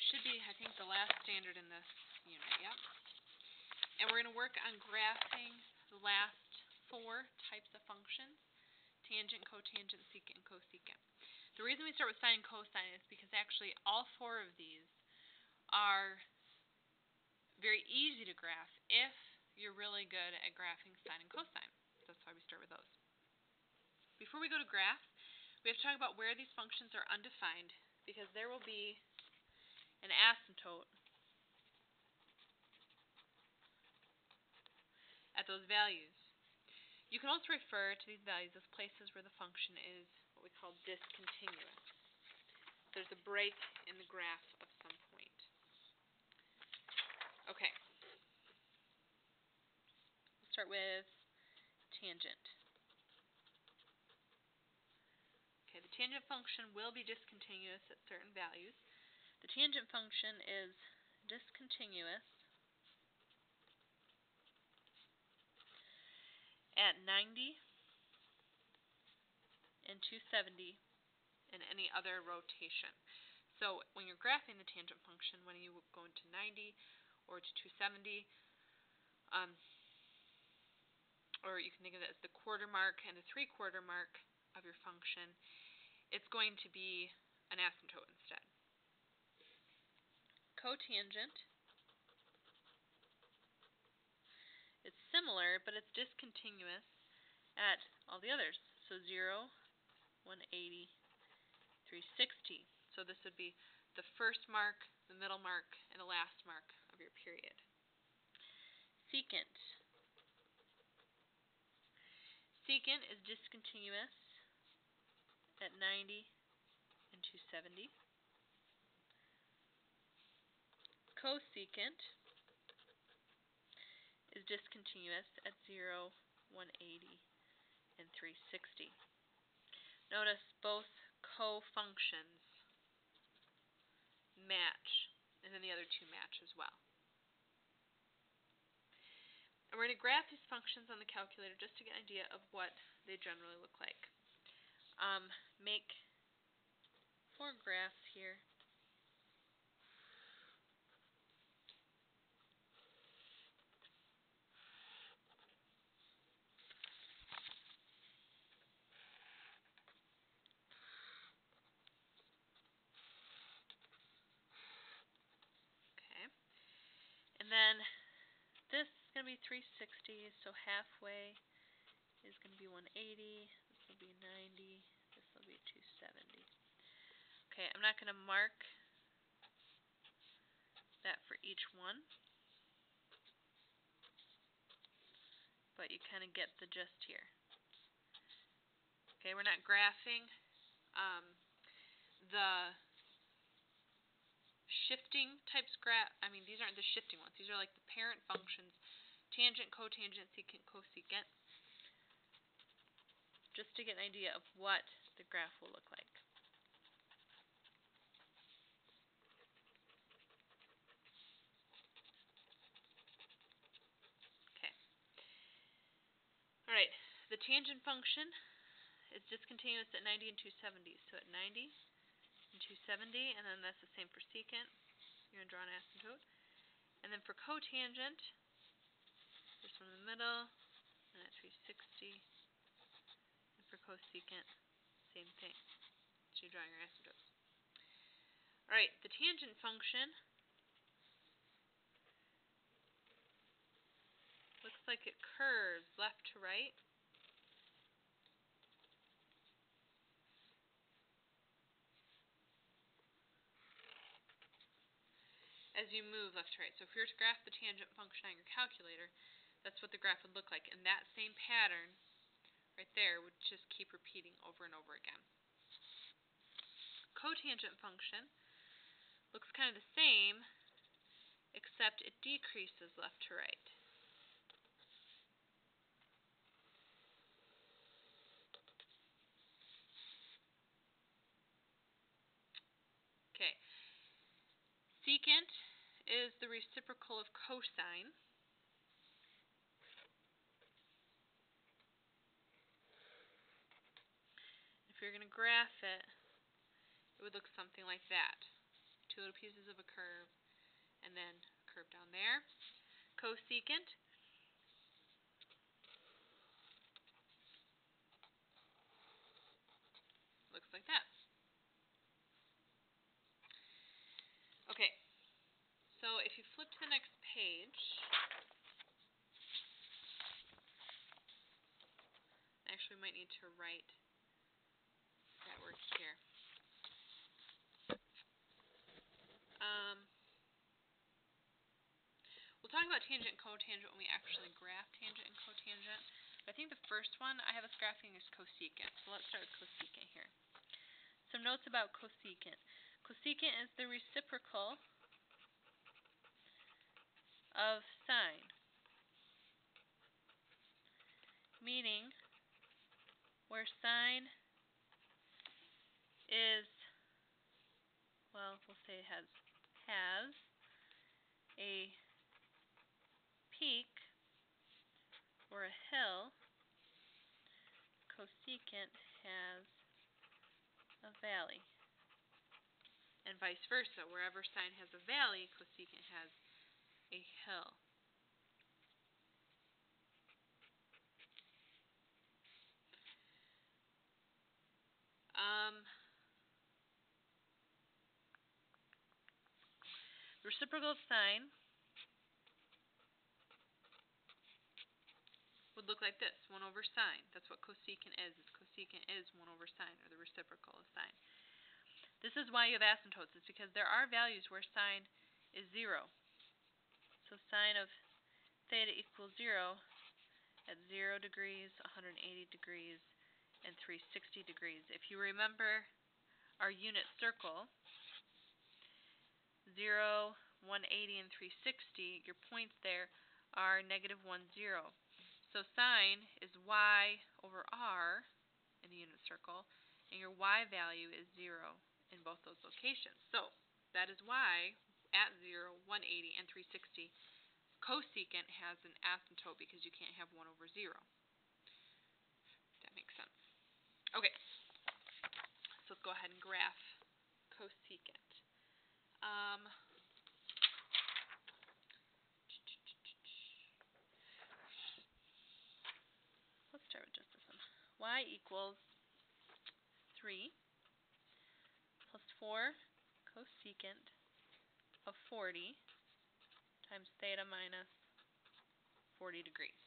should be, I think, the last standard in this unit, yep. And we're going to work on graphing the last 4 types of functions: tangent, cotangent, secant, and cosecant. The reason we start with sine and cosine is because actually all 4 of these are very easy to graph if you're really good at graphing sine and cosine. That's why we start with those. Before we go to graphs, we have to talk about where these functions are undefined, because there will be an asymptote at those values. You can also refer to these values as places where the function is what we call discontinuous. There's a break in the graph of some point. Okay. We'll start with tangent. Okay, the tangent function will be discontinuous at certain values. The tangent function is discontinuous at 90 and 270 and any other rotation. So when you're graphing the tangent function, when you go into 90 or to 270, or you can think of it as the quarter mark and the 3/4 mark of your function, it's going to be an asymptote instead. Cotangent, it's similar, but it's discontinuous at all the others. So 0, 180, 360. So this would be the first mark, the middle mark, and the last mark of your period. Secant. Secant is discontinuous at 90 and 270. Cosecant is discontinuous at 0, 180, and 360. Notice both co-functions match, and then the other 2 match as well. And we're going to graph these functions on the calculator just to get an idea of what they generally look like. Make 4 graphs here. Okay. And then this is going to be 360, so halfway is going to be 180, this will be 90, this will be 270. Okay, I'm not going to mark that for each one, but you kind of get the gist here. Okay, we're not graphing the shifting types these aren't the shifting ones. These are like the parent functions: tangent, cotangent, secant, cosecant. Just to get an idea of what the graph will look like. Okay. Alright, the tangent function is discontinuous at 90 and 270. So at 90 and 270, and then that's the same for secant. You're going to draw an asymptote. And then for cotangent, this one in the middle, and at 360. And for cosecant, same thing. So you're drawing your asymptotes. Alright, the tangent function looks like it curves left to right. As you move left to right. So if you were to graph the tangent function on your calculator, that's what the graph would look like. And that same pattern right there would just keep repeating over and over again. Cotangent function looks kind of the same, except it decreases left to right. Okay. Secant is the reciprocal of cosine. If you're going to graph it, it would look something like that. two little pieces of a curve, and then a curve down there. Cosecant looks like that. Okay, so if you flip to the next page, actually we might need to write that word here. We'll talk about tangent and cotangent when we actually graph tangent and cotangent. But I think the first one I have us graphing is cosecant. So let's start with cosecant here. Some notes about cosecant. Cosecant is the reciprocal of sine, meaning where sine is, well, we'll say it has a peak or a hill, cosecant has a valley. And vice versa, wherever sine has a valley, cosecant has a hill. The reciprocal of sine would look like this, 1 over sine. That's what cosecant is. Cosecant is 1 over sine, or the reciprocal of sine. This is why you have asymptotes. It's because there are values where sine is 0. So sine of theta equals 0 at 0 degrees, 180 degrees, and 360 degrees. If you remember our unit circle, 0, 180, and 360, your points there are negative 1, 0. So sine is y over r in the unit circle, and your y value is 0 in both those locations. So that is why at 0, 180, and 360, cosecant has an asymptote because you can't have 1 over 0. That makes sense. Okay, so let's go ahead and graph cosecant. Let's start with just this one. Y equals 3 plus 4 cosecant of 40 times theta minus 40 degrees.